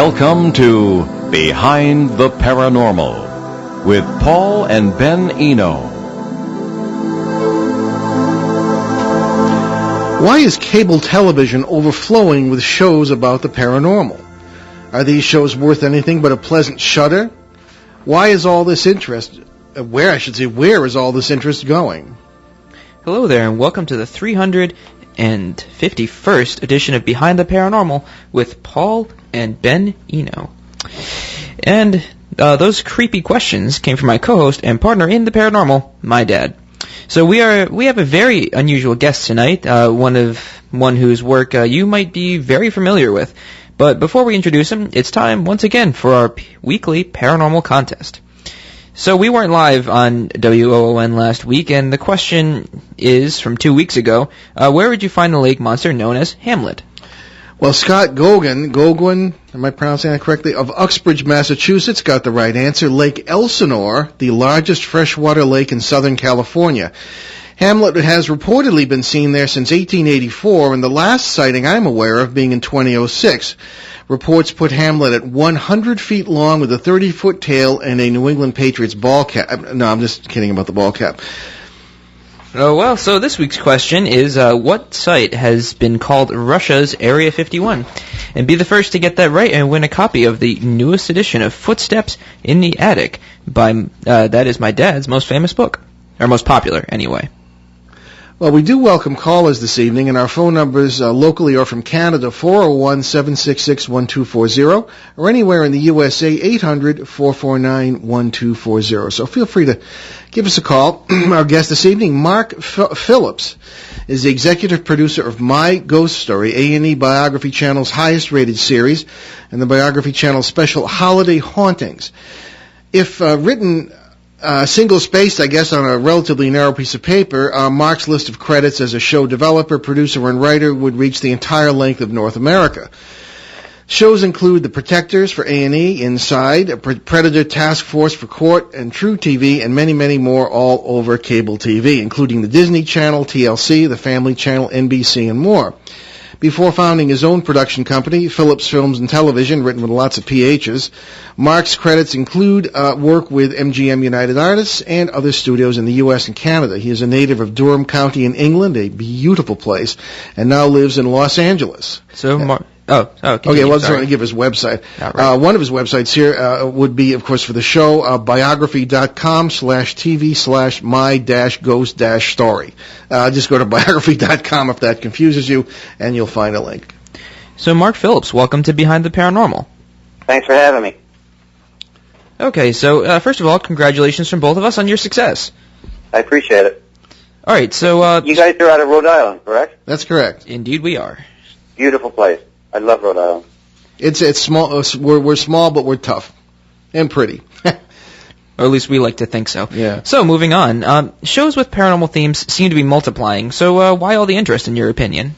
Welcome to Behind the Paranormal with Paul and Ben Eno. Why is cable television overflowing with shows about the paranormal? Are these shows worth anything but a pleasant shudder? Why is all this interest, where is all this interest going? Hello there, and welcome to the 351st edition of Behind the Paranormal with Paul and Ben Eno. And those creepy questions came from my co-host and partner in the paranormal, my dad. So we have a very unusual guest tonight, one whose work you might be very familiar with. But before we introduce him, it's time once again for our weekly paranormal contest. So we weren't live on WOON last week, and the question is from 2 weeks ago: where would you find the lake monster known as Hamlet? Well, Scott Goguen, am I pronouncing that correctly, of Uxbridge, Massachusetts, got the right answer. Lake Elsinore, the largest freshwater lake in Southern California. Hamlet has reportedly been seen there since 1884, and the last sighting I'm aware of being in 2006. Reports put Hamlet at 100 feet long with a 30-foot tail and a New England Patriots ball cap. No, I'm just kidding about the ball cap. Oh, well, so this week's question is, what site has been called Russia's Area 51? And be the first to get that right and win a copy of the newest edition of Footsteps in the Attic by, that is my dad's most famous book. Or most popular, anyway. Well, we do welcome callers this evening, and our phone numbers locally are from Canada, 401-766-1240, or anywhere in the USA, 800-449-1240. So feel free to give us a call. Our guest this evening, Mark Phillips, is the executive producer of My Ghost Story, A&E Biography Channel's highest-rated series, and the Biography Channel's special Holiday Hauntings. If written single-spaced, I guess, on a relatively narrow piece of paper, Mark's list of credits as a show developer, producer, and writer would reach the entire length of North America. Shows include The Protectors for A&E, Inside, Predator Task Force for Court, and True TV, and many, many more all over cable TV, including the Disney Channel, TLC, the Family Channel, NBC, and more. Before founding his own production company, Phillips Films and Television, written with lots of PHs, Mark's credits include work with MGM United Artists and other studios in the U.S. and Canada. He is a native of Durham County in England, a beautiful place, and now lives in Los Angeles. So, Okay, well, I was going to give his website. Right. One of his websites here would be, of course, for the show, biography.com/TV/my-ghost-story. Just go to biography.com if that confuses you, and you'll find a link. So, Mark Phillips, welcome to Behind the Paranormal. Thanks for having me. Okay, so first of all, congratulations from both of us on your success. I appreciate it. All right, so You guys are out of Rhode Island, correct? That's correct. Indeed, we are. Beautiful place. I love Rhode Island. It's small. We're small, but we're tough and pretty. Or at least we like to think so. Yeah. So, moving on. Shows with paranormal themes seem to be multiplying, so why all the interest, in your opinion?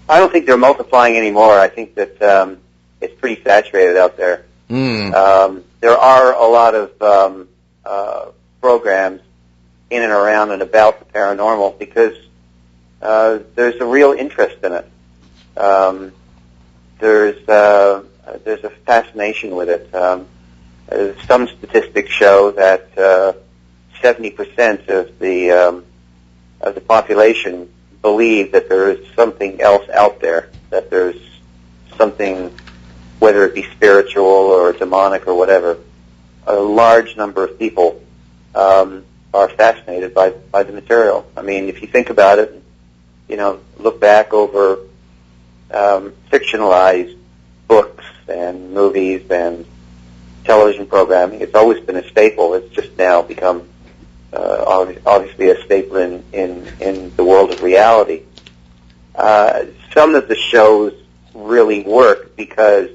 I don't think they're multiplying anymore. I think that it's pretty saturated out there. There are a lot of programs in and around and about the paranormal because there's a real interest in it. There's a fascination with it. Some statistics show that 70% of the population believe that there is something else out there, that there's something, whether it be spiritual or demonic or whatever. A large number of people are fascinated by the material. I mean, if you think about it, look back over fictionalized books and movies and television programming. It's always been a staple. It's just now become obviously a staple in the world of reality. Some of the shows really work because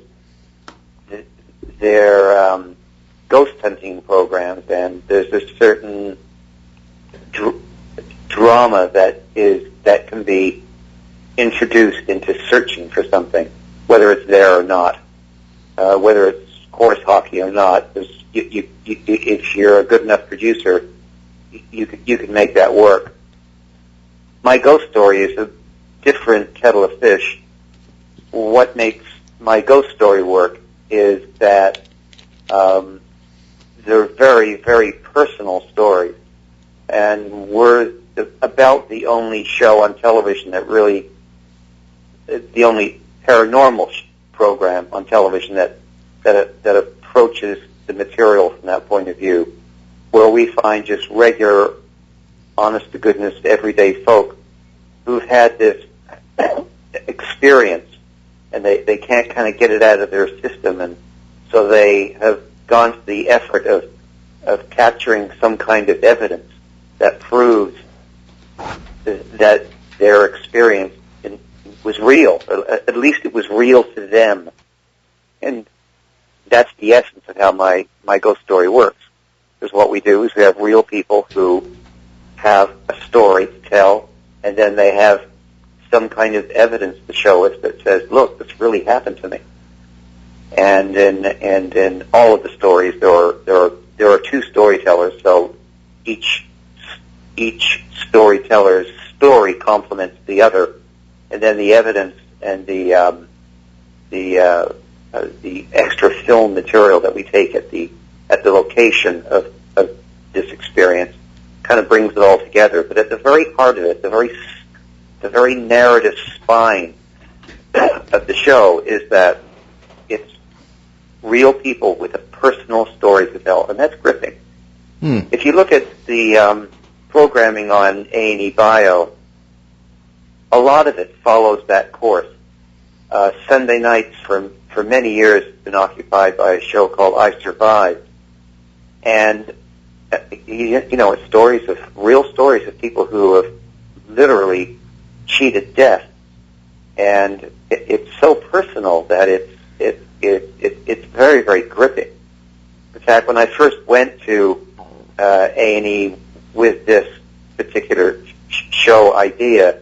they're ghost hunting programs, and there's a certain drama that can be introduced into searching for something, whether it's there or not, whether it's horse hockey or not. If you're a good enough producer, you could make that work. My Ghost Story is a different kettle of fish. What makes my ghost story work is that they're very, very personal stories, and we're about the only show on television that really, the only paranormal program on television that approaches the material from that point of view, where we find just regular, honest-to-goodness, everyday folk who've had this experience, and they can't kind of get it out of their system, and so they have gone to the effort of capturing some kind of evidence that proves that their experience was real, or at least it was real to them. And that's the essence of how my ghost story works. Because what we do is we have real people who have a story to tell, and then they have some kind of evidence to show us that says, look, this really happened to me. And in all of the stories, there are two storytellers, so each storyteller's story complements the other, and then the evidence and the extra film material that we take at the location of this experience kind of brings it all together. But at the very heart of it, the very narrative spine of the show is that it's real people with a personal story to tell, and that's gripping. If you look at the programming on A&E Bio, a lot of it follows that course. Sunday nights for many years been occupied by a show called I Survived, and it's stories of real stories of people who have literally cheated death, and it's so personal that it's very, very gripping. In fact, when I first went to A&E with this particular show idea,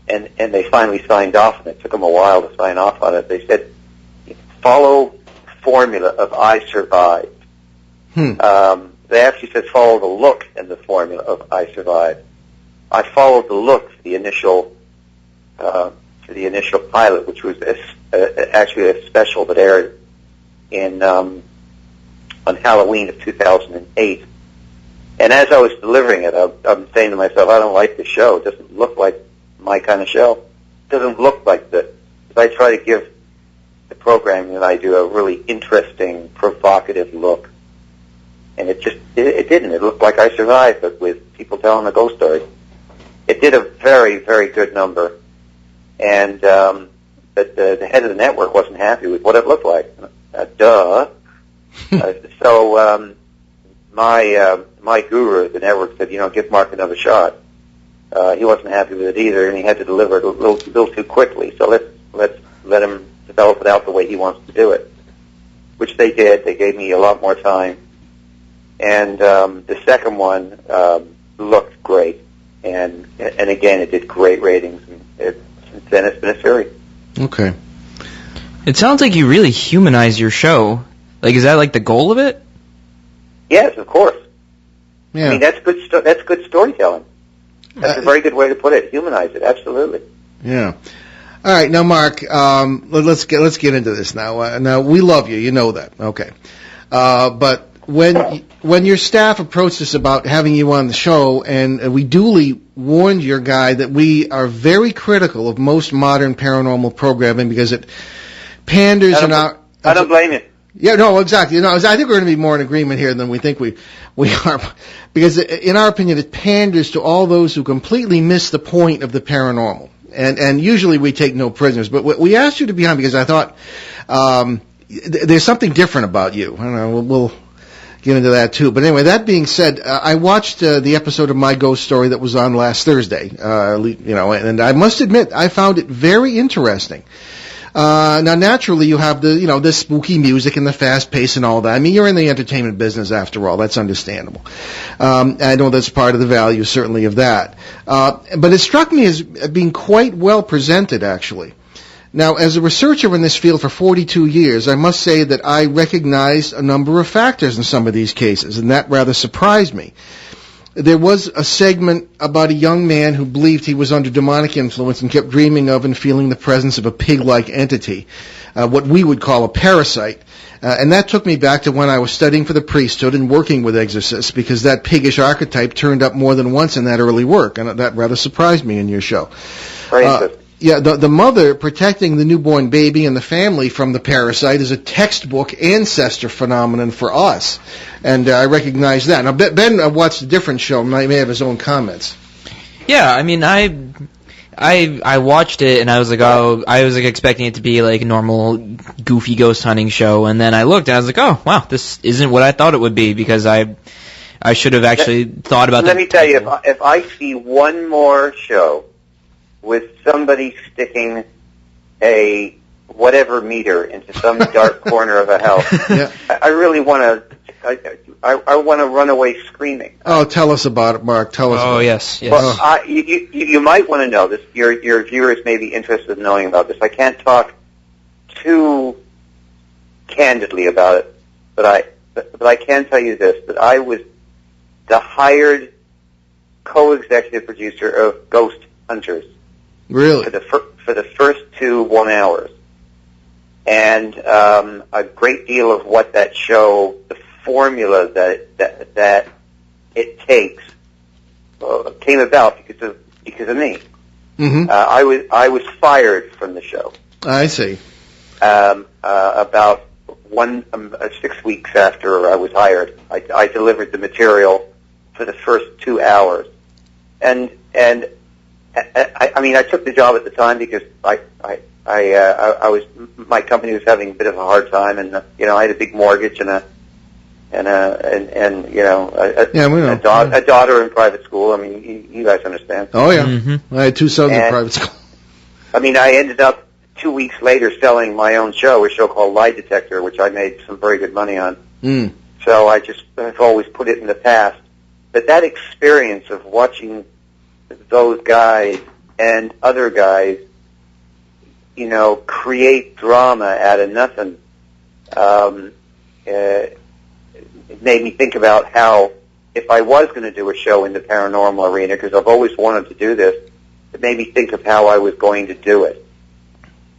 and they finally signed off, and it took them a while to sign off on it, they said, follow the formula of I Survived. They actually said follow the look and the formula of I Survived. I followed the look for the initial pilot, which was actually a special that aired on Halloween of 2008. And as I was delivering it, I'm saying to myself, I don't like this show. It doesn't look like my kind of show. It doesn't look like this. I try to give the programming that I do a really interesting, provocative look. And it didn't. It looked like I Survived, but with people telling a ghost story. It did a very, very good number. And but the head of the network wasn't happy with what it looked like. Duh. So my guru at the network said, give Mark another shot. He wasn't happy with it either, and he had to deliver it a little too quickly. So let's let him develop it out the way he wants to do it, which they did. They gave me a lot more time, and the second one looked great, and again it did great ratings. And since then it's been a series. Okay. It sounds like you really humanize your show. Like, is that like the goal of it? Yes, of course. Yeah. I mean, that's good storytelling. That's a very good way to put it. Humanize it, absolutely. Yeah. All right, now, Mark, let's get into this now. Now, we love you, you know that. Okay. But when your staff approached us about having you on the show, and we duly warned your guy that we are very critical of most modern paranormal programming because it panders I don't blame you. Yeah, no, exactly. I think we're going to be more in agreement here than we think we are, because in our opinion, it panders to all those who completely miss the point of the paranormal. And usually we take no prisoners, but we asked you to be on because I thought there's something different about you. I don't know. We'll get into that too. But anyway, that being said, I watched the episode of My Ghost Story that was on last Thursday. And I must admit I found it very interesting. Now, naturally, you have the spooky music and the fast pace and all that. I mean, you're in the entertainment business after all. That's understandable. I know that's part of the value, certainly, of that. But it struck me as being quite well presented, actually. Now, as a researcher in this field for 42 years, I must say that I recognized a number of factors in some of these cases, and that rather surprised me. There was a segment about a young man who believed he was under demonic influence and kept dreaming of and feeling the presence of a pig-like entity, what we would call a parasite. And that took me back to when I was studying for the priesthood and working with exorcists, because that piggish archetype turned up more than once in that early work, and that rather surprised me in your show. Very interesting. Yeah, the mother protecting the newborn baby and the family from the parasite is a textbook ancestor phenomenon for us, and I recognize that. Now, Ben watched a different show and may have his own comments. Yeah, I mean, I watched it and I was like, I was like expecting it to be like a normal goofy ghost hunting show, and then I looked and I was like, oh wow, this isn't what I thought it would be, because I should have actually thought about that. Let me tell you, if I see one more show with somebody sticking a whatever meter into some dark corner of a house, Yeah. I really want to. I want to run away screaming. Oh, tell us about it, Mark. Tell us. Oh, about yes, yes. Well, you might want to know this. Your viewers may be interested in knowing about this. I can't talk too candidly about it, but I can tell you this: that I was the hired co-executive producer of Ghost Hunters. Really? For the first 2 1 hours, and a great deal of what that show, the formula that it takes, came about because of me. Mm-hmm. I was fired from the show. I see. About 6 weeks after I was hired, I delivered the material for the first 2 hours, and I mean, I took the job at the time because my company was having a bit of a hard time, and I had a big mortgage and a daughter in private school. I mean, you guys understand. Oh yeah, Mm-hmm. I had 2 sons in private school. I mean, I ended up 2 weeks later selling my own show, a show called Lie Detector, which I made some very good money on. Mm. So I've always put it in the past. But that experience of watching those guys and other guys, create drama out of nothing, it made me think about how, if I was going to do a show in the paranormal arena, because I've always wanted to do this, it made me think of how I was going to do it.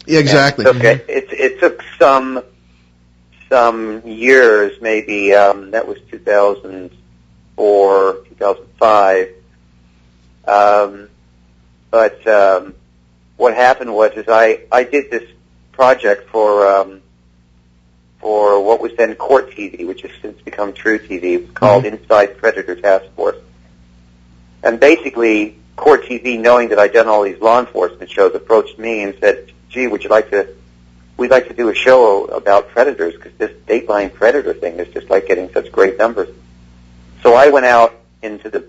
Yeah, exactly. It took some years, maybe, that was 2004, 2005. But what happened was I did this project for what was then Court TV, which has since become True TV. It was called Inside Predator Task Force. And basically, Court TV, knowing that I'd done all these law enforcement shows, approached me and said, "Gee, we'd like to do a show about predators, because this Dateline Predator thing is just like getting such great numbers." So I went out into the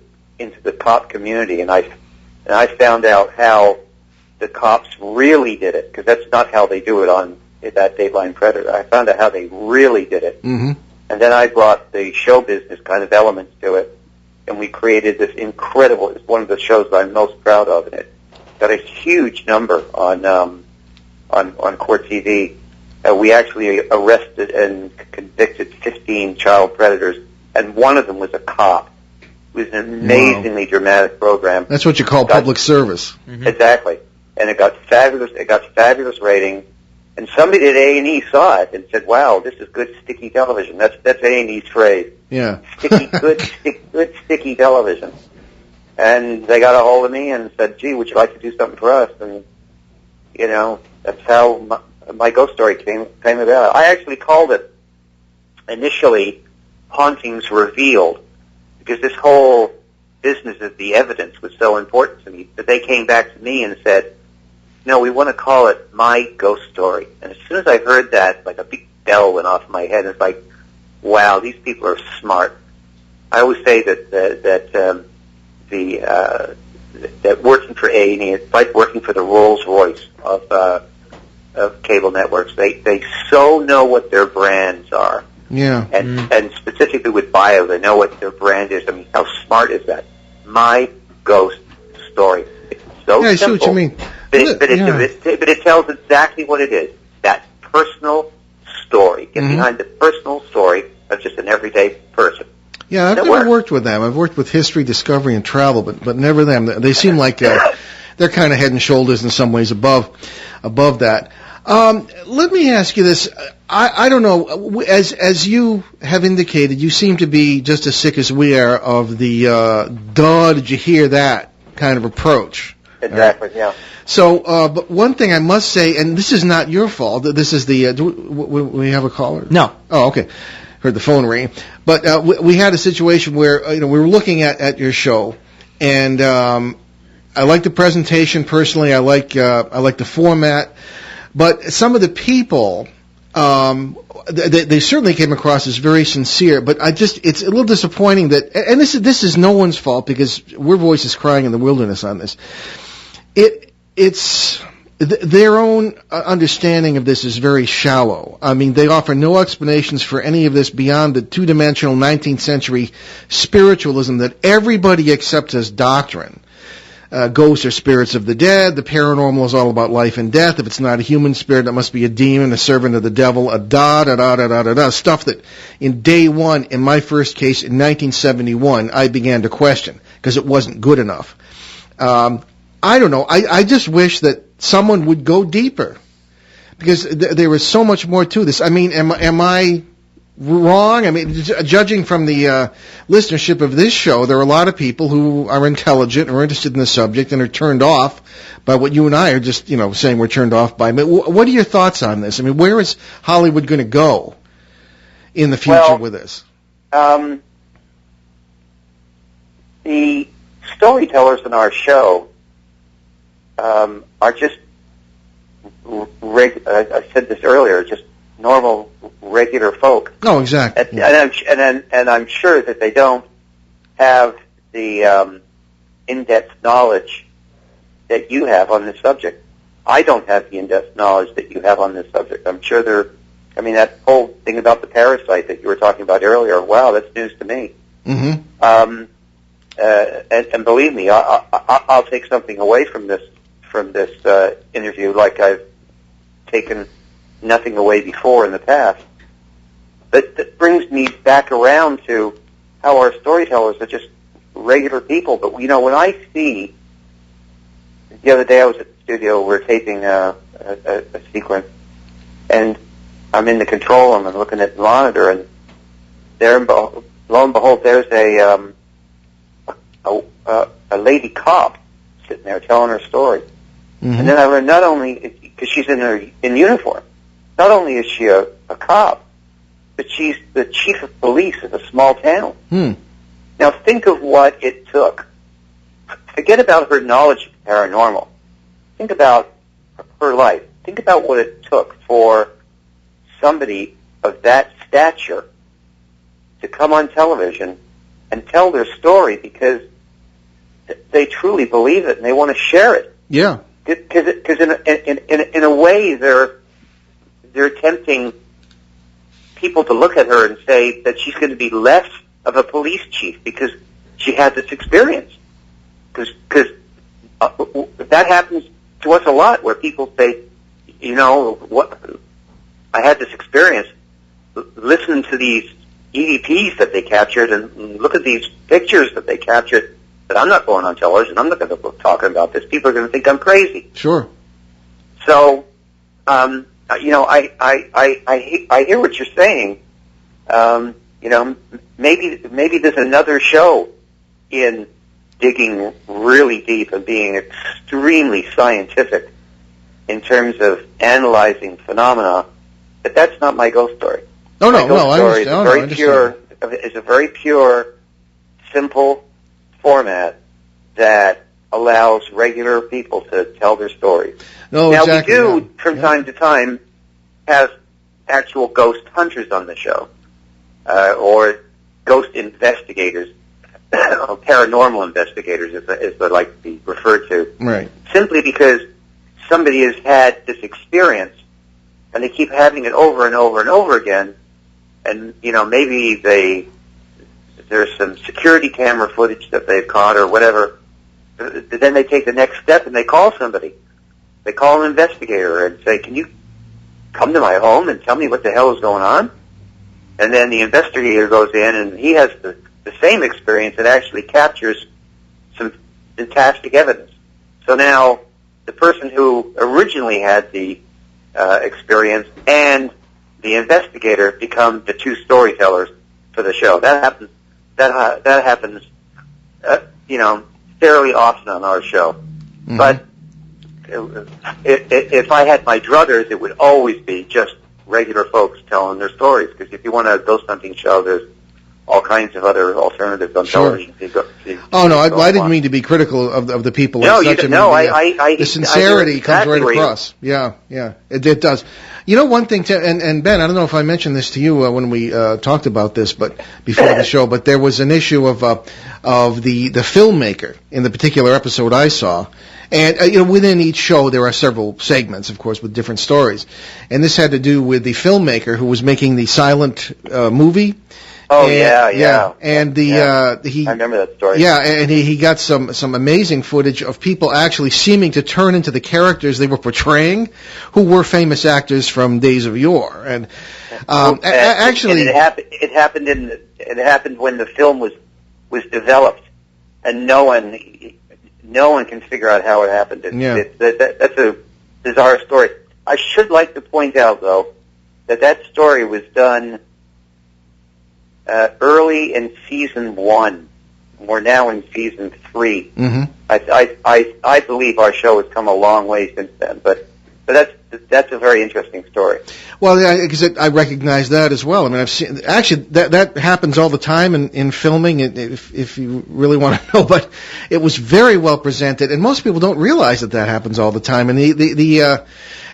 cop community, and I found out how the cops really did it, because that's not how they do it on that Dateline Predator. I found out how they really did it. Mm-hmm. And then I brought the show business kind of elements to it, and we created this incredible, it's one of the shows that I'm most proud of, and it got a huge number on Court TV. We actually arrested and convicted 15 child predators, and one of them was a cop. It was an amazingly dramatic program. That's what you call public service. Mm-hmm. Exactly. And it got fabulous ratings. And somebody at A&E saw it and said, "Wow, this is good sticky television." That's A&E's phrase. Yeah. Good sticky television. And they got a hold of me and said, "Gee, would you like to do something for us?" And that's how my ghost story came about. I actually called it initially Hauntings Revealed, because this whole business of the evidence was so important to me that they came back to me and said, "No, we want to call it My Ghost Story." And as soon as I heard that, like a big bell went off in my head. It's like, wow, these people are smart. I always say that working for A&E, it's like working for the Rolls Royce of cable networks. They so know what their brands are. Yeah. And specifically with Bio, they know what their brand is. I mean, how smart is that? My Ghost Story. It's so Yeah, I see simple. what you mean. But it tells exactly what it is. That personal story. Get behind the personal story of just an everyday person. Yeah, I've never worked with them. I've worked with History, Discovery, and Travel, but never them. They seem like they're kind of head and shoulders in some ways above that. Let me ask you this. I don't know. As you have indicated, you seem to be just as sick as we are of the duh, did you hear that kind of approach. Exactly, yeah. So, but one thing I must say, and this is not your fault. This is the. We have a caller? No. Oh, okay. Heard the phone ring. But we had a situation where we were looking at your show, and I like the presentation personally. I like the format, but some of the people. They certainly came across as very sincere, but it's a little disappointing that, and this is no one's fault because we're voices crying in the wilderness on this. It's their own understanding of this is very shallow. I mean, they offer no explanations for any of this beyond the two-dimensional 19th century spiritualism that everybody accepts as doctrine. Ghosts are spirits of the dead. The paranormal is all about life and death. If it's not a human spirit, it must be a demon, a servant of the devil, a da-da-da-da-da-da-da. Stuff that in day one, in my first case in 1971, I began to question because it wasn't good enough. I don't know. I just wish that someone would go deeper because there was so much more to this. I mean, am I wrong? I mean, judging from the listenership of this show, there are a lot of people who are intelligent or interested in the subject and are turned off by what you and I are just, saying we're turned off by. What are your thoughts on this? I mean, where is Hollywood going to go in the future with this? The storytellers in our show are just, I said this earlier, just normal, regular folk. Oh, exactly. And I'm sure that they don't have the in-depth knowledge that you have on this subject. I don't have the in-depth knowledge that you have on this subject. I'm sure that whole thing about the parasite that you were talking about earlier, wow, that's news to me. Mm-hmm. And believe me, I'll take something away from this interview like I've taken nothing away before in the past. But that brings me back around to how our storytellers are just regular people. But, when I see, the other day I was at the studio, we're taping a sequence, and I'm in the control room and looking at the monitor, and there, lo and behold, there's a lady cop sitting there telling her story. Mm-hmm. And then I learned not only, because she's in uniform, not only is she a cop, but she's the chief of police of a small town. Now think of what it took. Forget about her knowledge of paranormal. Think about her life. Think about what it took for somebody of that stature to come on television and tell their story because they truly believe it and they want to share it. Yeah. Because in a way they're tempting people to look at her and say that she's going to be less of a police chief because she had this experience. Because that happens to us a lot, where people say, what? I had this experience. Listen to these EVPs that they captured, and look at these pictures that they captured. But I'm not going on television. I'm not going to be talking about this. People are going to think I'm crazy. Sure. So, I hear what you're saying. Maybe there's another show in digging really deep and being extremely scientific in terms of analyzing phenomena. But that's not my ghost story. No, my ghost story is a very pure, simple format that allows regular people to tell their stories. No, now, exactly, we do, from time to time, have actual ghost hunters on the show, or ghost investigators, or paranormal investigators, as they like to be referred to. Right. Simply because somebody has had this experience, and they keep having it over and over and over again, and, maybe there's some security camera footage that they've caught or whatever. Then they take the next step and they call somebody. They call an investigator and say, can you come to my home and tell me what the hell is going on? And then the investigator goes in and he has the the same experience, it actually captures some fantastic evidence. So now the person who originally had the experience and the investigator become the two storytellers for the show. That happens. That happens. Fairly often on our show. Mm-hmm. But if I had my druthers, it would always be just regular folks telling their stories. Because if you want a ghost hunting show, there's all kinds of other alternatives on television. I didn't mean to be critical of the people. No, you didn't. No, the sincerity comes right across. Yeah, it does. You know, one thing, and Ben, I don't know if I mentioned this to you when we talked about this, but before the show, but there was an issue of the filmmaker in the particular episode I saw. And, within each show there are several segments, of course, with different stories. And this had to do with the filmmaker who was making the silent movie. Oh, yeah. And he I remember that story. Yeah, and he got some amazing footage of people actually seeming to turn into the characters they were portraying, who were famous actors from days of yore. And actually, it happened when the film was developed, and no one can figure out how it happened. That's a bizarre story. I should like to point out, though, that story was done early in season 1. We're now in season 3. Mm-hmm. I believe our show has come a long way since then, but that's a very interesting story. Well, because I recognize that as well. I mean, I've seen actually that happens all the time in filming. If you really want to know, but it was very well presented, and most people don't realize that happens all the time. And the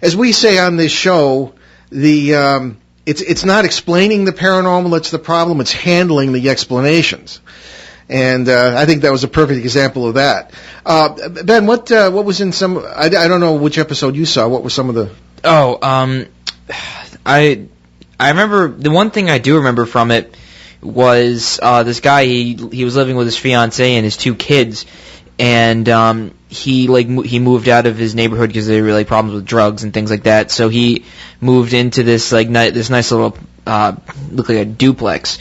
as we say on this show, it's not explaining the paranormal that's the problem. It's handling the explanations. And I think that was a perfect example of that. Ben, what was in some? I don't know which episode you saw. What were some of the? I remember the one thing I do remember from it was this guy. He was living with his fiancée and his 2 kids, and he moved out of his neighborhood because there were really problems with drugs and things like that. So he moved into this this nice little looked like a duplex,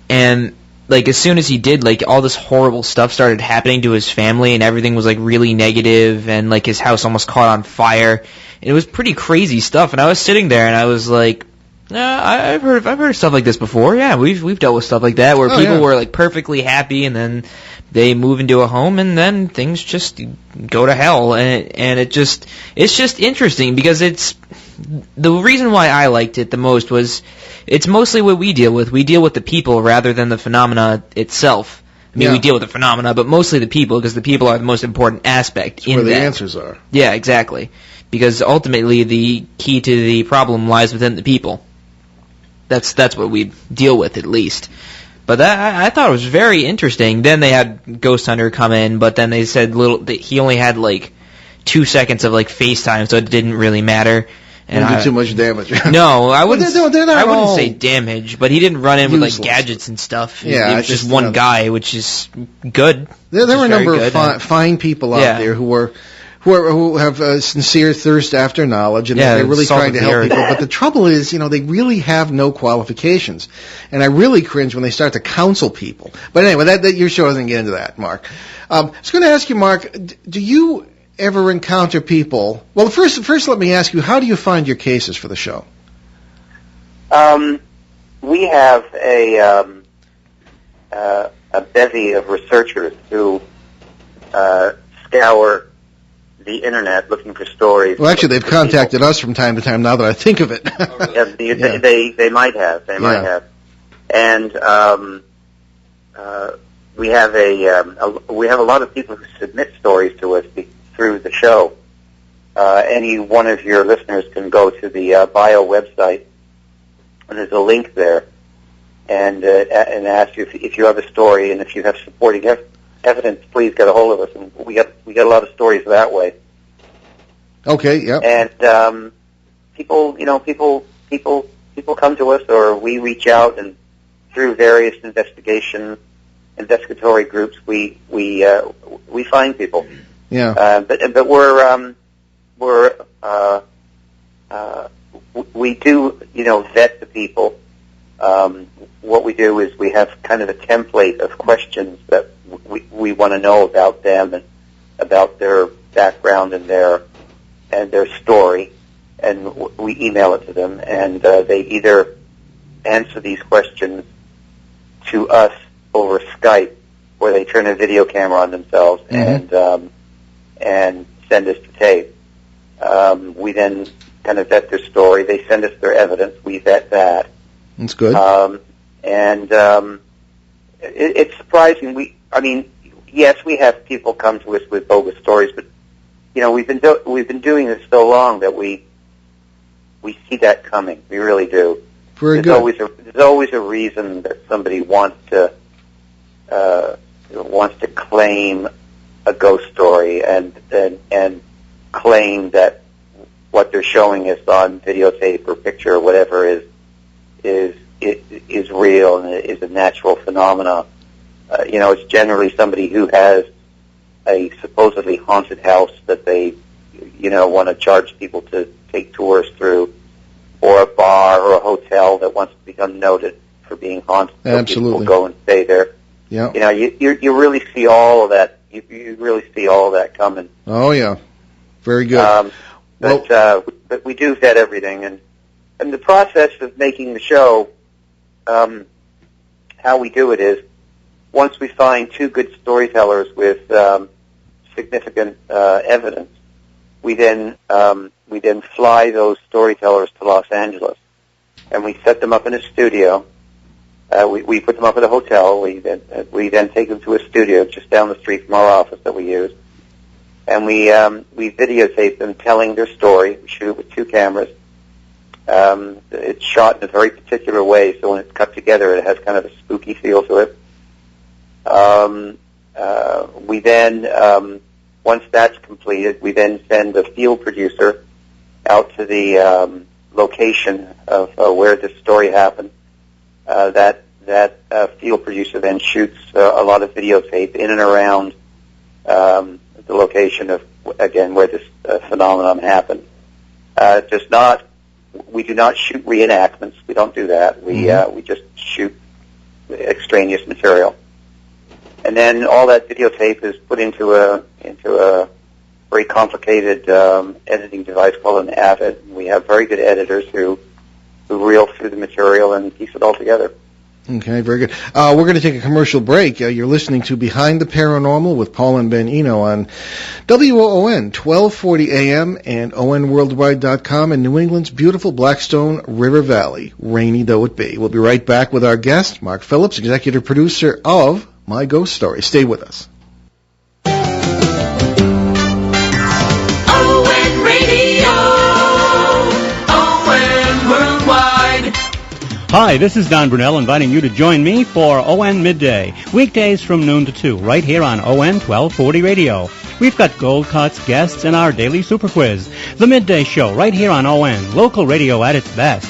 and as soon as he did, all this horrible stuff started happening to his family, and everything was really negative, and his house almost caught on fire. And it was pretty crazy stuff. And I was sitting there, and I was like, I've heard of stuff like this before. Yeah, we've dealt with stuff like that where people were perfectly happy, and then they move into a home, and then things just go to hell. And it's just interesting because it's the reason why I liked it the most was it's mostly what we deal with. We deal with the people rather than the phenomena itself. I mean, we deal with the phenomena, but mostly the people, because the people are the most important aspect That's where the answers are. Yeah, exactly. Because ultimately the key to the problem lies within the people. That's what we deal with, at least. But I thought it was very interesting. Then they had Ghost Hunter come in, but then they said he only had 2 seconds of FaceTime, so it didn't really matter. And didn't do too much damage. No, I wouldn't. I wouldn't say damage, but he didn't run in with gadgets and stuff. Yeah, it was just one guy, which is good. There were a number of fine people out there who have a sincere thirst after knowledge, and they're really trying to help people. But the trouble is, they really have no qualifications, and I really cringe when they start to counsel people. But anyway, that your show doesn't get into that, Mark. I was going to ask you, Mark, do you ever encounter people? Well, first, let me ask you, how do you find your cases for the show? We have a bevy of researchers who scour the internet looking for stories. Well, actually, they've contacted us from time to time. Now that I think of it, they might have. They might have, and we have a lot of people who submit stories to us through the show. Any one of your listeners can go to the bio website, and there's a link there, and ask you if you have a story, and if you have supporting evidence, please get a hold of us. And we get a lot of stories that way. Okay. Yeah. And people come to us, or we reach out, and through various investigatory groups, we find people. Yeah. But we do vet the people. what we do is we have kind of a template of questions that we want to know about them and about their background and their story, and we email it to them, and they either answer these questions to us over Skype, where they turn a video camera on themselves and send us the tape. We then kind of vet their story. They send us their evidence. We vet that. That's good. It's surprising. Yes, we have people come to us with bogus stories, but we've been doing this so long that we see that coming. We really do. Very good. There's always a reason that somebody wants to claim a ghost story and claim that what they're showing us on videotape or picture or whatever is real and is a natural phenomenon. It's generally somebody who has a supposedly haunted house that they, want to charge people to take tours through, or a bar or a hotel that wants to become noted for being haunted. So absolutely. People go and stay there. Yeah. You really see all of that. You really see all of that coming. Oh yeah. Very good. But we do vet everything, and the process of making the show, how we do it is, once we find two good storytellers with significant evidence, we then fly those storytellers to Los Angeles, and we set them up in a studio. We put them up at a hotel. We then take them to a studio just down the street from our office that we use, and we videotape them telling their story. We shoot it with two cameras. It's shot in a very particular way, so when it's cut together, it has kind of a spooky feel to it. We then, once that's completed, we then send a field producer out to the location of where this story happened. That field producer then shoots a lot of videotape in and around the location of, again, where this phenomenon happened. We do not shoot reenactments. We don't do that. We just shoot extraneous material. And then all that videotape is put into a very complicated editing device called an Avid. We have very good editors who reel through the material and piece it all together. Okay, very good. We're going to take a commercial break. You're listening to Behind the Paranormal with Paul and Ben Eno on WOON 1240 AM and ONWorldwide.com in New England's beautiful Blackstone River Valley, rainy though it be. We'll be right back with our guest, Mark Phillips, executive producer of My Ghost Story. Stay with us. Hi, this is Don Brunell inviting you to join me for ON Midday, weekdays from noon to 2, right here on ON 1240 Radio. We've got gold cuts, guests, and our daily super quiz. The Midday Show, right here on ON, local radio at its best.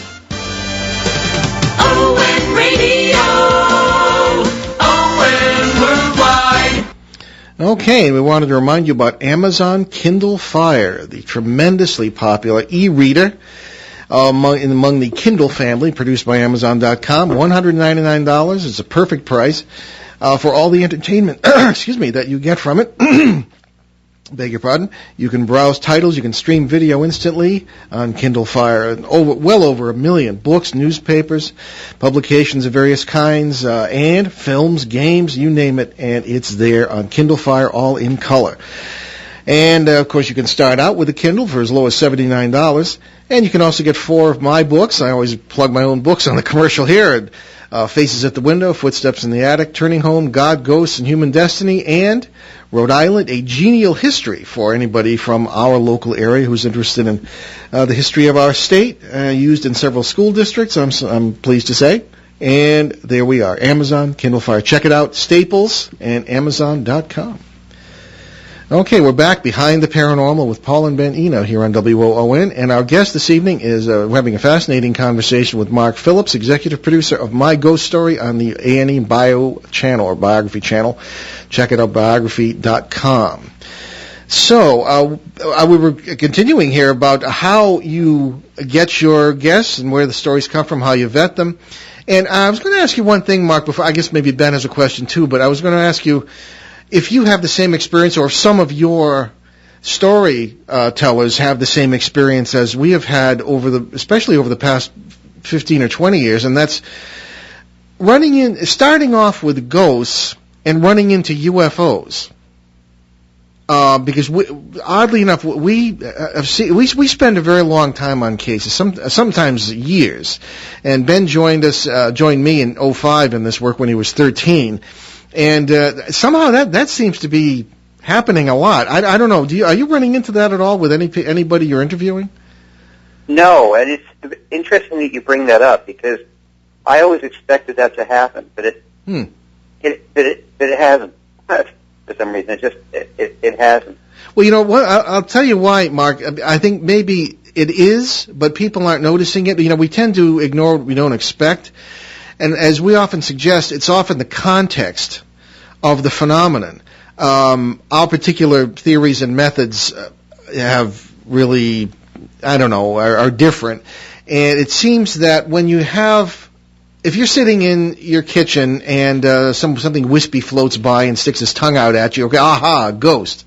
ON Radio, ON Worldwide. Okay, we wanted to remind you about Amazon Kindle Fire, the tremendously popular e-reader among the Kindle family, produced by Amazon.com. $199. It's a perfect price for all the entertainment that you get from it. Beg your pardon. You can browse titles. You can stream video instantly on Kindle Fire. Well over 1 million books, newspapers, publications of various kinds, and films, games, you name it, and it's there on Kindle Fire, all in color. And, of course, you can start out with a Kindle for as low as $79. And you can also get 4 of my books. I always plug my own books on the commercial here. Faces at the Window, Footsteps in the Attic, Turning Home, God, Ghosts, and Human Destiny, and Rhode Island, A Genial History for anybody from our local area who's interested in the history of our state, used in several school districts, I'm pleased to say. And there we are, Amazon, Kindle Fire. Check it out, Staples and Amazon.com. Okay, we're back behind the paranormal with Paul and Ben Eno here on WOON, and our guest this evening is we're having a fascinating conversation with Mark Phillips, executive producer of My Ghost Story on the A&E Bio Channel or Biography Channel. Check it out, biography.com. So we were continuing here about how you get your guests and where the stories come from, how you vet them. And I was going to ask you one thing, Mark, before, I guess maybe Ben has a question too, but I was going to ask you if you have the same experience or if some of your storytellers have the same experience as we have had especially over the past 15 or 20 years, and that's starting off with ghosts and running into UFOs. Because oddly enough, we spend a very long time on cases, sometimes years. And Ben joined me in 2005 in this work when he was 13, and somehow that seems to be happening a lot. I don't know. Are you running into that at all with anybody you're interviewing? No, and it's interesting that you bring that up because I always expected that to happen, but it hasn't. For some reason, it hasn't. Well, you know what? I'll tell you why, Mark. I think maybe it is, but people aren't noticing it. You know, we tend to ignore what we don't expect, and as we often suggest, it's often the context of the phenomenon. Our particular theories and methods have really, are different, and it seems that when you have. If you're sitting in your kitchen and something wispy floats by and sticks his tongue out at you, okay, aha, ghost.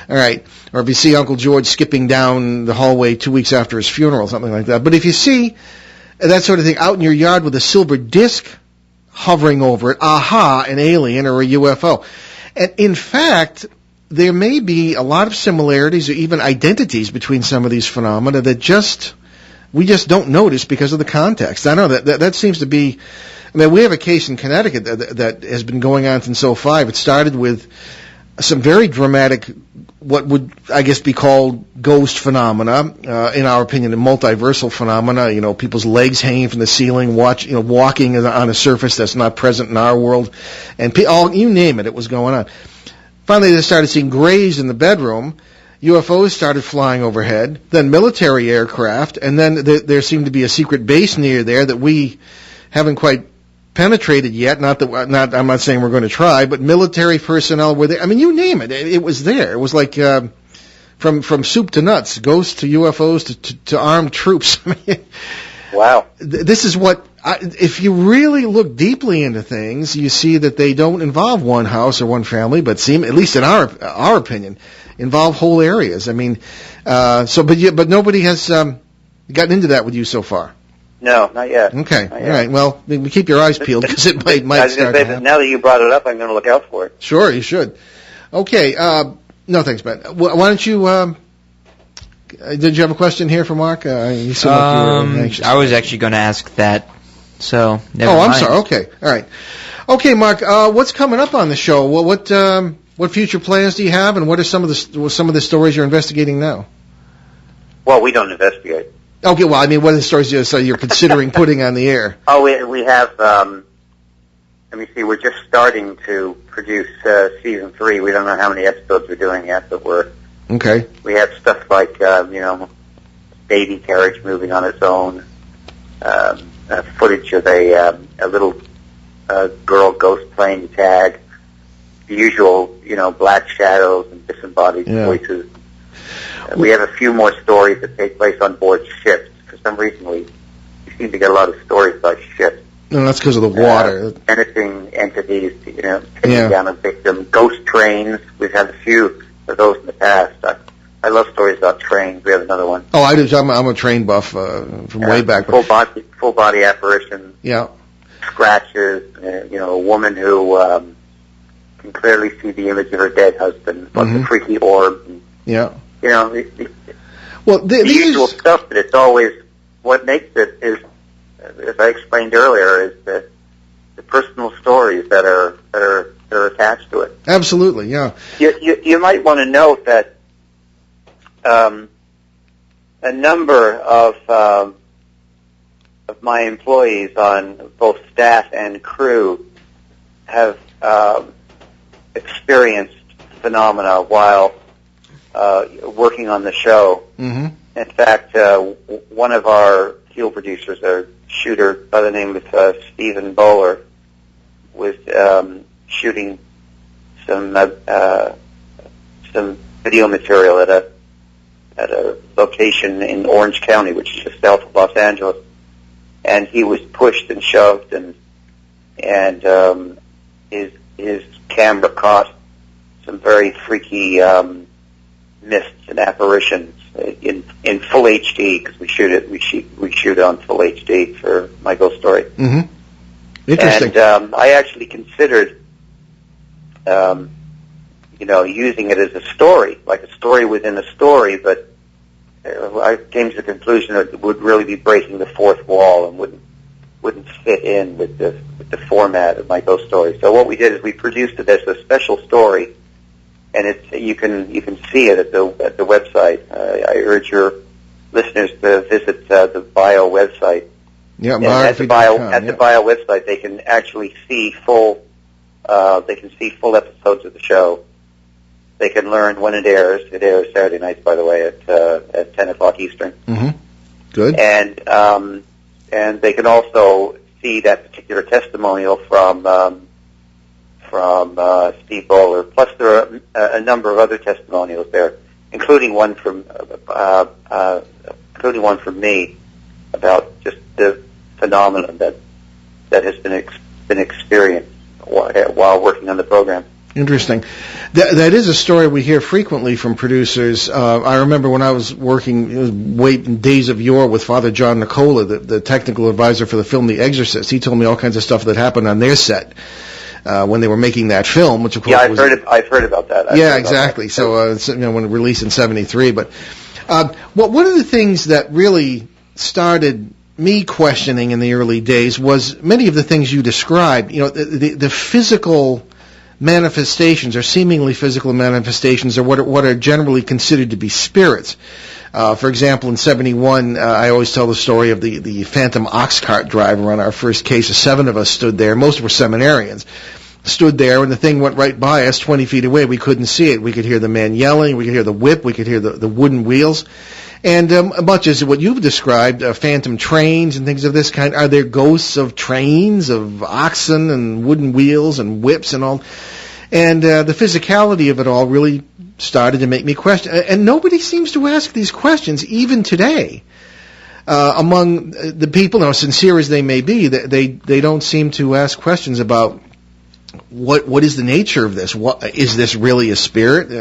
All right. Or if you see Uncle George skipping down the hallway 2 weeks after his funeral, something like that. But if you see that sort of thing out in your yard with a silver disc hovering over it, aha, an alien or a UFO. And in fact, there may be a lot of similarities or even identities between some of these phenomena that we just don't notice because of the context. I know that seems to be. I mean, we have a case in Connecticut that has been going on since 2005. It started with some very dramatic, what would I guess be called ghost phenomena. In our opinion, a multiversal phenomena. You know, people's legs hanging from the ceiling, walking on a surface that's not present in our world, and you name it, it was going on. Finally, they started seeing grays in the bedroom. UFOs started flying overhead, then military aircraft, and then there seemed to be a secret base near there that we haven't quite penetrated yet. I'm not saying we're going to try, but military personnel were there. I mean, you name it, it was there. It was like from soup to nuts, ghosts to UFOs to armed troops. Wow. This is what. If you really look deeply into things, you see that they don't involve one house or one family, but seem, at least in our opinion, involve whole areas. I mean, but nobody has gotten into that with you so far. No, not yet. Okay, not all yet. right. Well, keep your eyes peeled because it might start to happen. Now that you brought it up, I'm going to look out for it. Sure, you should. Okay. No, thanks, Ben. Why don't you? Did you have a question here for Mark? You seem like you were anxious. I was actually going to ask that. So never mind. mind. I'm sorry. Okay, all right. Okay, Mark. What's coming up on the show? What future plans do you have, and what are some of the stories you're investigating now? Well, we don't investigate. Okay. Well, I mean, what are the stories you're considering putting on the air? Oh, we have. Let me see. We're just starting to produce season 3. We don't know how many episodes we're doing yet, but okay. We have stuff like baby carriage moving on its own. Footage of a little girl ghost playing tag, the usual, black shadows and disembodied voices. We have a few more stories that take place on board ships. For some reason, we seem to get a lot of stories about ships. No, that's because of the water. Menacing entities, taking down a victim. Ghost trains. We've had a few of those in the past. I love stories about trains. We have another one. Oh, I do. I'm a train buff from way back. Full body apparitions. Yeah. Scratches. A woman who can clearly see the image of her dead husband. But the freaky orb. And, the usual stuff. But it's always what makes it is, as I explained earlier, is the personal stories that are attached to it. Absolutely. Yeah. You might want to note that. A number of my employees on both staff and crew have experienced phenomena while working on the show. Mm-hmm. In fact, one of our field producers, a shooter by the name of Stephen Bowler, was shooting some video material at a location in Orange County, which is just south of Los Angeles. and he was pushed and shoved, and his camera caught some very freaky mists and apparitions in full HD, because we shoot it on full HD for my ghost story. Mm-hmm. Interesting. And I actually considered, using it as a story, like a story within a story, but I came to the conclusion that it would really be breaking the fourth wall and wouldn't fit in with the format of my ghost story. So what we did is we produced it as a special story, and you can see it at the website. I urge your listeners to visit the Bio website. Yeah, and at the Bio website, they can actually see full episodes of the show. They can learn when it airs. It airs Saturday nights, by the way, at 10 o'clock Eastern. Mm-hmm. Good. And they can also see that particular testimonial from Steve Bowler. Plus, there are a number of other testimonials there, including one from me about just the phenomenon that has been experienced while working on the program. Interesting. That is a story we hear frequently from producers. I remember when I was working way in days of yore with Father John Nicola, the technical advisor for the film The Exorcist. He told me all kinds of stuff that happened on their set when they were making that film, which of course I've heard about that. Exactly. So when it released in '73. But one of the things that really started me questioning in the early days was many of the things you described. The physical manifestations, or seemingly physical manifestations, are what are generally considered to be spirits. For example, in '71, I always tell the story of the phantom ox cart driver on our first case. 7 of us stood there. Most were seminarians. Stood there, and the thing went right by us 20 feet away. We couldn't see it. We could hear the man yelling. We could hear the whip. We could hear the wooden wheels. And much as what you've described, phantom trains and things of this kind, are there ghosts of trains, of oxen and wooden wheels and whips and all? And the physicality of it all really started to make me question. And nobody seems to ask these questions, even today. Among the people, now sincere as they may be, they don't seem to ask questions about what is the nature of this? What is this really a spirit?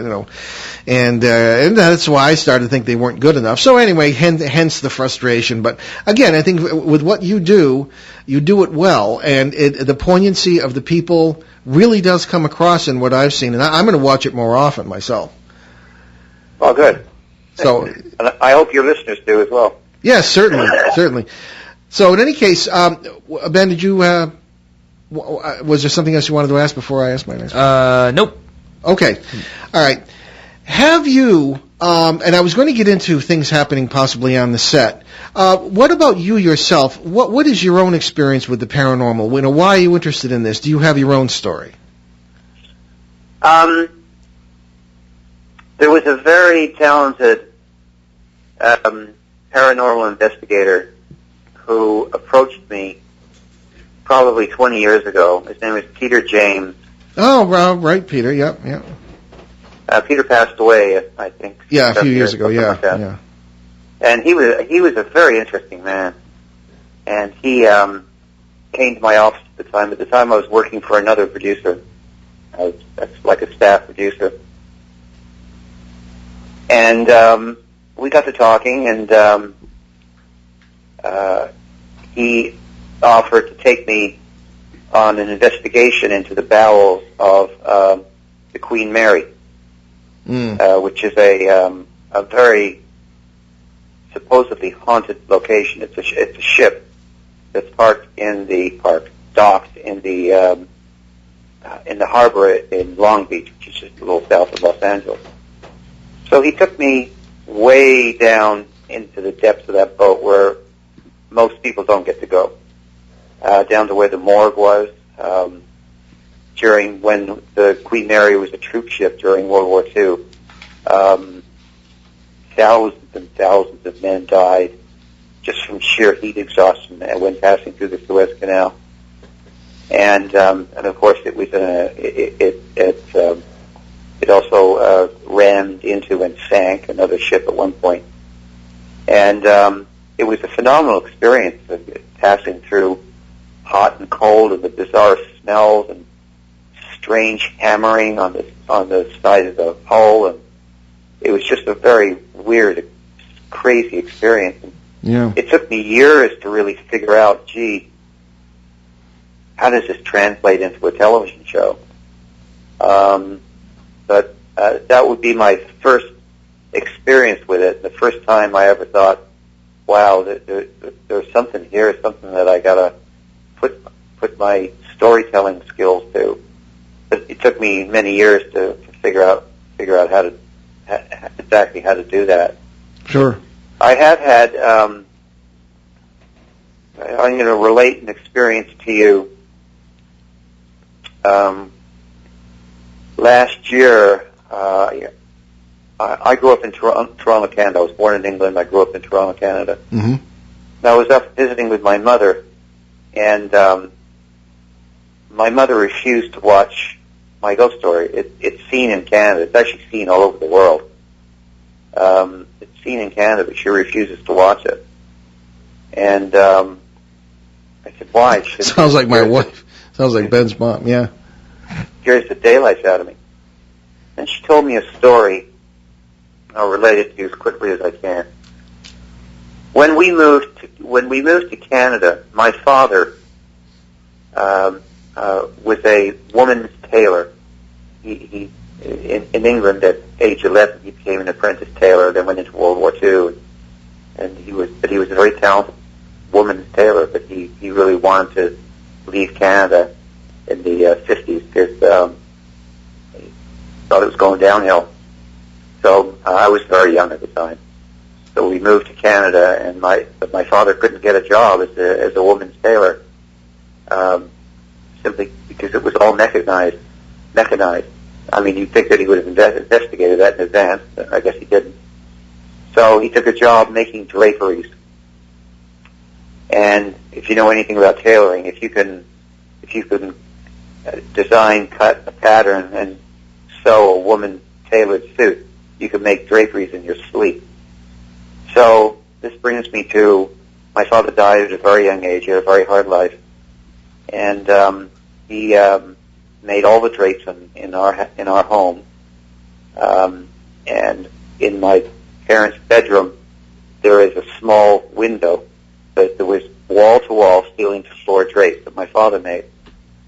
And that's why I started to think they weren't good enough. So anyway, hence the frustration. But again, I think with what you do it well, and the poignancy of the people really does come across in what I've seen. And I'm going to watch it more often myself. Well, good. So and I hope your listeners do as well. Yes, certainly. So in any case, Ben, did you? Was there something else you wanted to ask before I asked my next question? Nope. Okay. All right. Have you, and I was going to get into things happening possibly on the set. What about you yourself? What is your own experience with the paranormal? Why are you interested in this? Do you have your own story? There was a very talented paranormal investigator who approached me probably 20 years ago. His name is Peter James. Oh, right, Peter. Yep. Peter passed away, I think. Yeah, a few years ago. Yeah, like that. Yeah. And he was a very interesting man. And he came to my office at the time. At the time, I was working for another producer. I was like a staff producer. And we got to talking, and he offered to take me on an investigation into the bowels of the Queen Mary, which is a very supposedly haunted location. It's a ship that's docked in the harbor in Long Beach, which is just a little south of Los Angeles. So he took me way down into the depths of that boat where most people don't get to go, down to where the morgue was, during when the Queen Mary was a troop ship during World War II. Thousands and thousands of men died just from sheer heat exhaustion when passing through the Suez Canal. And of course it was it also rammed into and sank another ship at one point. And it was a phenomenal experience passing through hot and cold and the bizarre smells and strange hammering on the side of the hull, and it was just a very weird, crazy experience. Yeah. It took me years to really figure out, gee, how does this translate into a television show? But that would be my first experience with it. The first time I ever thought, wow, there's something here, something that I gotta put my storytelling skills to. But it took me many years to figure out exactly how to do that. Sure. I have had. I'm going to relate an experience to you. Last year, I grew up in Toronto, Canada. I was born in England. I grew up in Toronto, Canada. Mm-hmm. I was up visiting with my mother, and my mother refused to watch my ghost story. It's seen in Canada. It's actually seen all over the world. It's seen in Canada, but she refuses to watch it. And I said, why? She said, Sounds like my wife. Sounds like Ben's mom, yeah. Scares the daylights out of me. And she told me a story. I'll relate it to you as quickly as I can. When we moved to Canada, my father was a woman's tailor. He in England at age 11, he became an apprentice tailor. Then went into World War II, and he was a very talented woman's tailor. But he really wanted to leave Canada in the 50s because he thought it was going downhill. So I was very young at the time. So we moved to Canada, but my father couldn't get a job as a woman's tailor, simply because it was all mechanized. I mean, you'd think that he would have investigated that in advance, but I guess he didn't. So he took a job making draperies. And if you know anything about tailoring, if you can design, cut a pattern, and sew a woman's tailored suit, you can make draperies in your sleep. So this brings me to, my father died at a very young age. He had a very hard life. And he made all the drapes in our home. And in my parents' bedroom, there is a small window, but there was wall-to-wall, ceiling-to-floor drapes that my father made.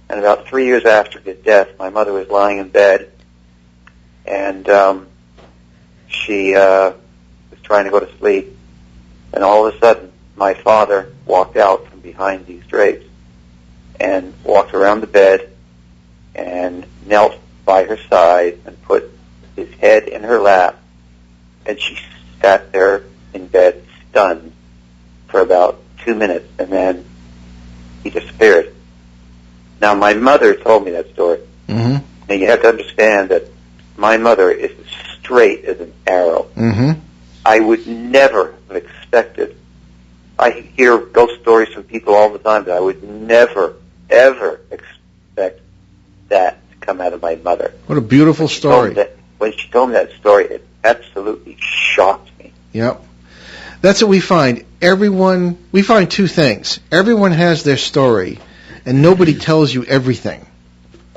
And about 3 years after his death, my mother was lying in bed, and she was trying to go to sleep. And all of a sudden, my father walked out from behind these drapes and walked around the bed and knelt by her side and put his head in her lap. And she sat there in bed stunned for about 2 minutes, and then he disappeared. Now, my mother told me that story. Mm-hmm. And you have to understand that my mother is as straight as an arrow. Mm-hmm. I would never have expected. I hear ghost stories from people all the time, but I would never, ever expect that to come out of my mother. What a beautiful story. When she told me that story, it absolutely shocked me. Yep. That's what we find. We find two things. Everyone has their story, and nobody tells you everything.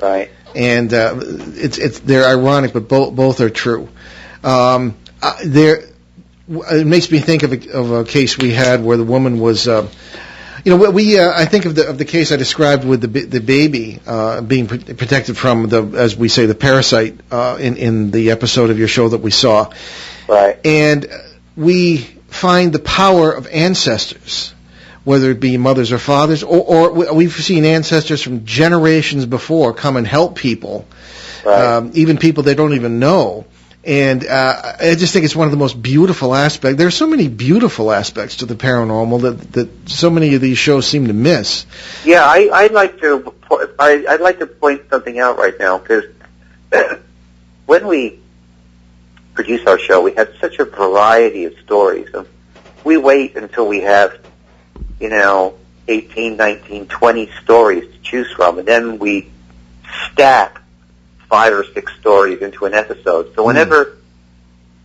Right. And they're ironic, but both are true. It makes me think of a case we had where the woman was, I think of the case I described with the baby being protected from as we say, the parasite in the episode of your show that we saw. Right. And we find the power of ancestors, whether it be mothers or fathers, or we've seen ancestors from generations before come and help people, right. Even people they don't even know. And I just think it's one of the most beautiful aspects. There are so many beautiful aspects to the paranormal that so many of these shows seem to miss. Yeah, I'd like to point something out right now, because when we produce our show, we have such a variety of stories. We wait until we have, 18, 19, 20 stories to choose from, and then we stack 5 or 6 stories into an episode. So whenever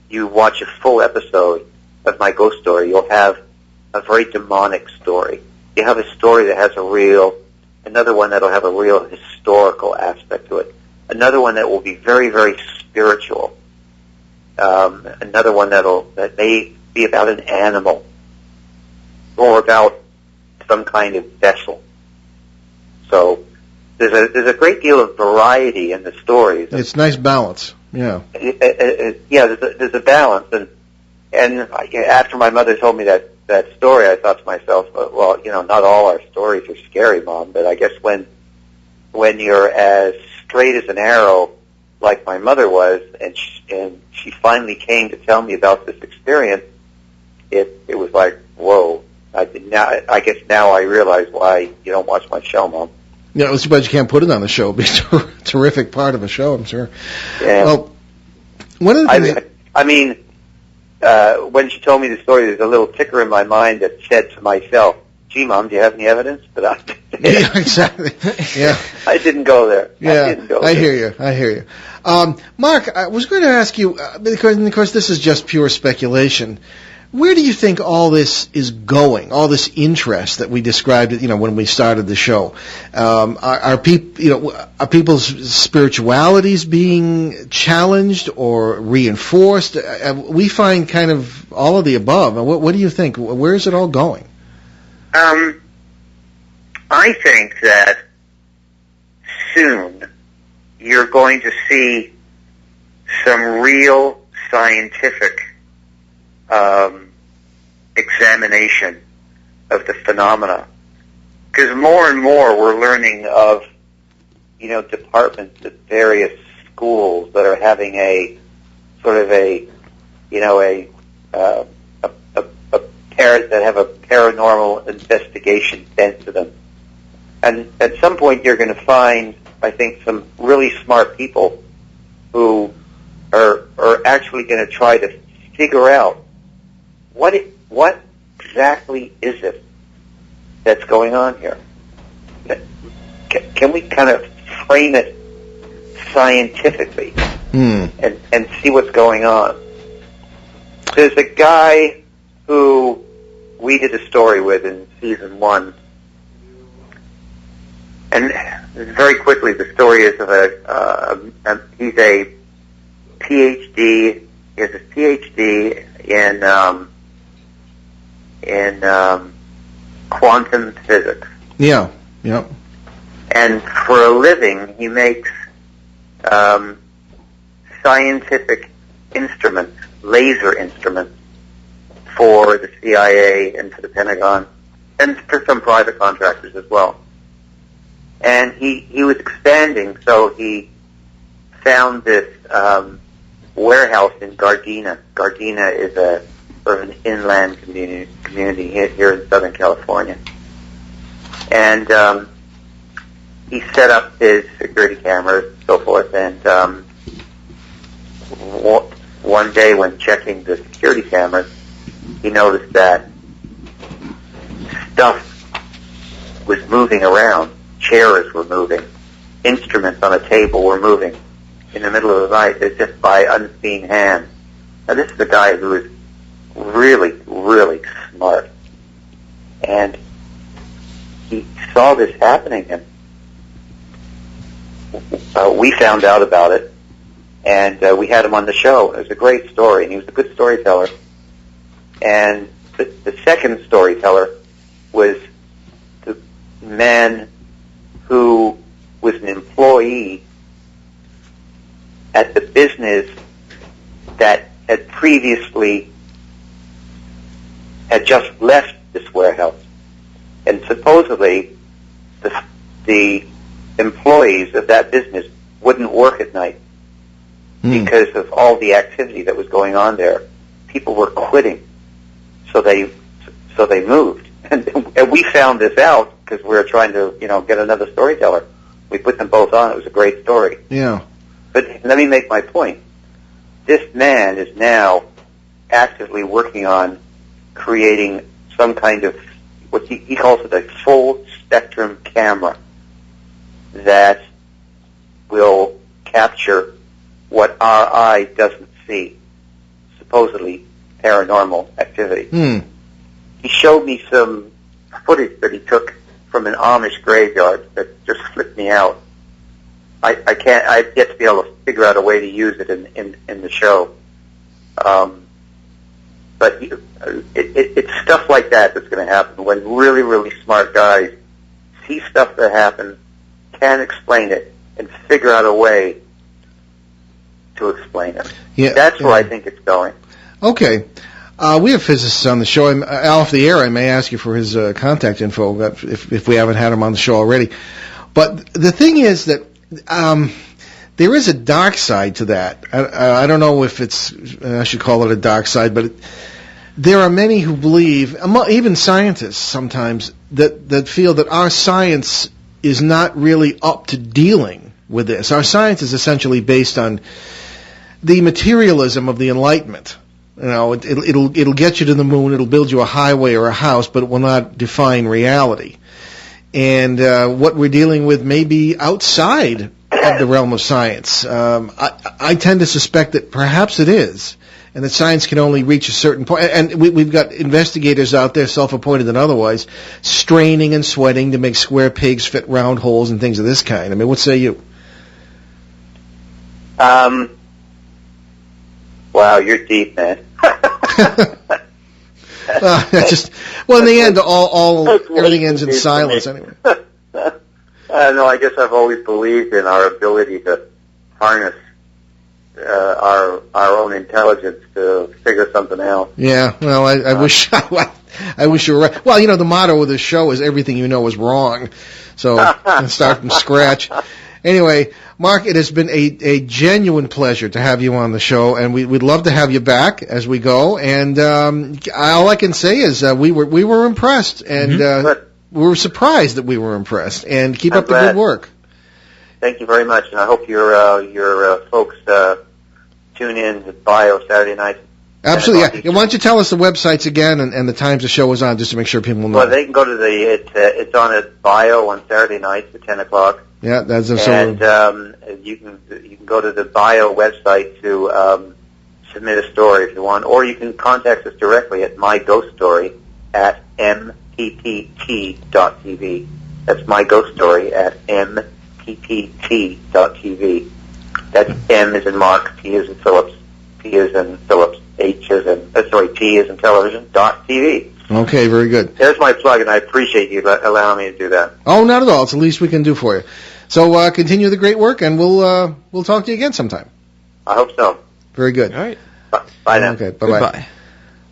you watch a full episode of my ghost story, you'll have a very demonic story. you have a story that has another one that'll have a real historical aspect to it, another one that will be very, very spiritual, another one that may be about an animal or about some kind of vessel. So there's a great deal of variety in the stories. It's nice balance. Yeah. There's a balance, and after my mother told me that story, I thought to myself, well, not all our stories are scary, Mom, but I guess when you're as straight as an arrow, like my mother was, and she finally came to tell me about this experience, it was like, whoa. I guess now I realize why you don't watch my show, Mom. Yeah, it's too bad you can't put it on the show. It'd be a terrific part of a show, I'm sure. Yeah. Well, one of the things... when she told me the story, there's a little ticker in my mind that said to myself, gee, Mom, do you have any evidence? But yeah, exactly. Yeah. I didn't go there. Yeah, I hear you. Mark, I was going to ask you, because, of course, this is just pure speculation. Where do you think all this is going? All this interest that we described, when we started the show, are people's spiritualities being challenged or reinforced? We find kind of all of the above. What do you think? Where is it all going? I think that soon you're going to see some real scientific examination of the phenomena, because more and more we're learning of departments at various schools that are having a paranormal investigation bent to them, and at some point you're going to find, I think, some really smart people who are actually going to try to figure out what exactly is it that's going on here. Can we kind of frame it scientifically and see what's going on? There's a guy who we did a story with in season 1, and very quickly the story is of he's a PhD. He has a PhD in quantum physics. Yeah. And for a living, he makes scientific instruments, laser instruments, for the CIA and for the Pentagon, and for some private contractors as well. And he was expanding, so he found this warehouse in Gardena. Gardena is a sort of an inland community here in Southern California. And he set up his security cameras and so forth, and one day when checking the security cameras, he noticed that stuff was moving around. Chairs were moving. Instruments on a table were moving in the middle of the night. It's just by unseen hands. Now, this is a guy who is really, really smart. And he saw this happening, and we found out about it, and we had him on the show. It was a great story, and he was a good storyteller. And the second storyteller was the man who was an employee at the business that had previously had just left this warehouse. And supposedly the employees of that business wouldn't work at night because of all the activity that was going on there. People were quitting, so they moved. And we found this out because we were trying to, get another storyteller. We put them both on. It was a great story. Yeah. But let me make my point. This man is now actively working on creating some kind of, what he calls it, a full spectrum camera that will capture what our eye doesn't see, supposedly paranormal activity. He showed me some footage that he took from an Amish graveyard that just flipped me out. I've yet to be able to figure out a way to use it in the show. But it's stuff like that that's going to happen when really, really smart guys see stuff that happens, can explain it, and figure out a way to explain it. Yeah, that's where I think it's going. Okay. We have physicists on the show. Off the air, I may ask you for his contact info if we haven't had him on the show already. But the thing is that there is a dark side to that. I don't know if I should call it a dark side, but there are many who believe, even scientists sometimes, that feel that our science is not really up to dealing with this. Our science is essentially based on the materialism of the Enlightenment. You know, it'll get you to the moon, it'll build you a highway or a house, but it will not define reality. And what we're dealing with may be outside of the realm of science. I tend to suspect that perhaps it is, and that science can only reach a certain point. And we've got investigators out there, self-appointed and otherwise, straining and sweating to make square pegs fit round holes and things of this kind. I mean, what say you? Wow, you're deep, man. In the end, everything ends in silence anyway. No, I guess I've always believed in our ability to harness our own intelligence to figure something out. Yeah, well, I wish I wish you were right. Well, you know, the motto of this show is everything you know is wrong. So start from scratch. Anyway, Mark, it has been a genuine pleasure to have you on the show, and we'd love to have you back as we go. And all I can say is we were impressed, and we were surprised that we were impressed. And keep up the good work. Thank you very much, and I hope your folks tune in to Bio Saturday night. Absolutely. Yeah. Why don't you tell us the websites again and the times the show is on, just to make sure people know. Well, they can go to it's on at Bio on Saturday nights at 10 o'clock. Yeah, that's and you can go to the Bio website to submit a story if you want, or you can contact us directly at myghost.tv. That's myghost.tv. That's M as in Mark, P as in Phillips, P as in Phillips, H as in T as in television .tv. Okay, very good. There's my plug, and I appreciate you allowing me to do that. Oh, not at all. It's the least we can do for you. So continue the great work, and we'll talk to you again sometime. I hope so. Very good. All right. Bye now. Okay. Bye.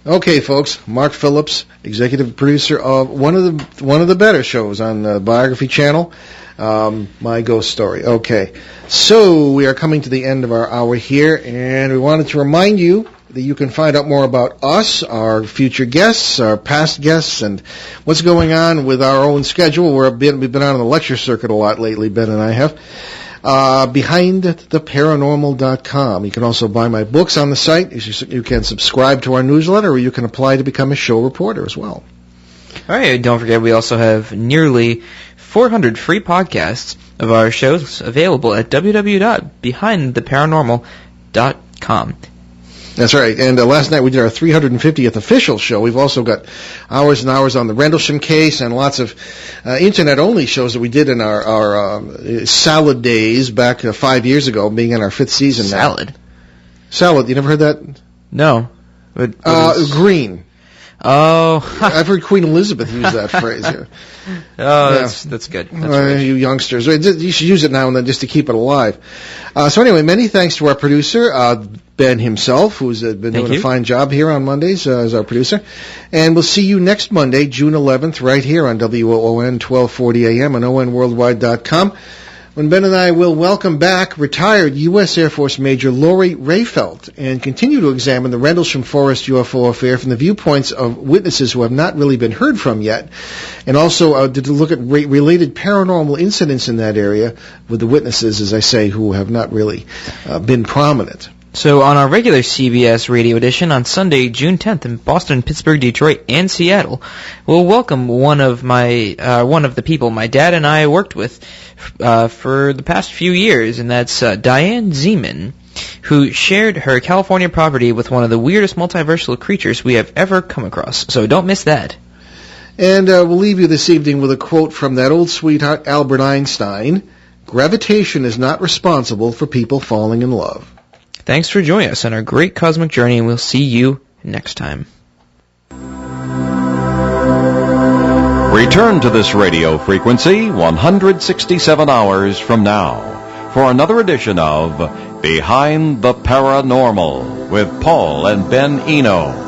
Okay, folks. Mark Phillips, executive producer of one of the better shows on the Biography Channel, My Ghost Story. Okay, so we are coming to the end of our hour here, and we wanted to remind you that you can find out more about us, our future guests, our past guests, and what's going on with our own schedule. We've been on the lecture circuit a lot lately, Ben and I have. BehindTheParanormal.com. You can also buy my books on the site. You can subscribe to our newsletter, or you can apply to become a show reporter as well. All right, don't forget we also have nearly 400 free podcasts of our shows available at www.BehindTheParanormal.com. That's right. And last night we did our 350th official show. We've also got hours and hours on the Rendlesham case and lots of internet-only shows that we did in our salad days back 5 years ago, being in our 5th season now. Salad. You never heard that? No. Green. Oh. I've heard Queen Elizabeth use that phrase. Yeah. Oh, that's good. That's you youngsters. You should use it now and then just to keep it alive. So anyway, many thanks to our producer, Ben himself, who's been doing a fine job here on Mondays as our producer. And we'll see you next Monday, June 11th, right here on WOON 1240 AM on ONWorldwide.com, when Ben and I will welcome back retired U.S. Air Force Major Lori Rayfelt and continue to examine the Rendlesham Forest UFO affair from the viewpoints of witnesses who have not really been heard from yet, and also to look at related paranormal incidents in that area with the witnesses, as I say, who have not really been prominent. So on our regular CBS radio edition on Sunday, June 10th in Boston, Pittsburgh, Detroit, and Seattle, we'll welcome one of the people my dad and I worked with for the past few years, and that's Diane Zeman, who shared her California property with one of the weirdest multiversal creatures we have ever come across. So don't miss that. And we'll leave you this evening with a quote from that old sweetheart Albert Einstein. Gravitation is not responsible for people falling in love. Thanks for joining us on our great cosmic journey, and we'll see you next time. Return to this radio frequency 167 hours from now for another edition of Behind the Paranormal with Paul and Ben Eno.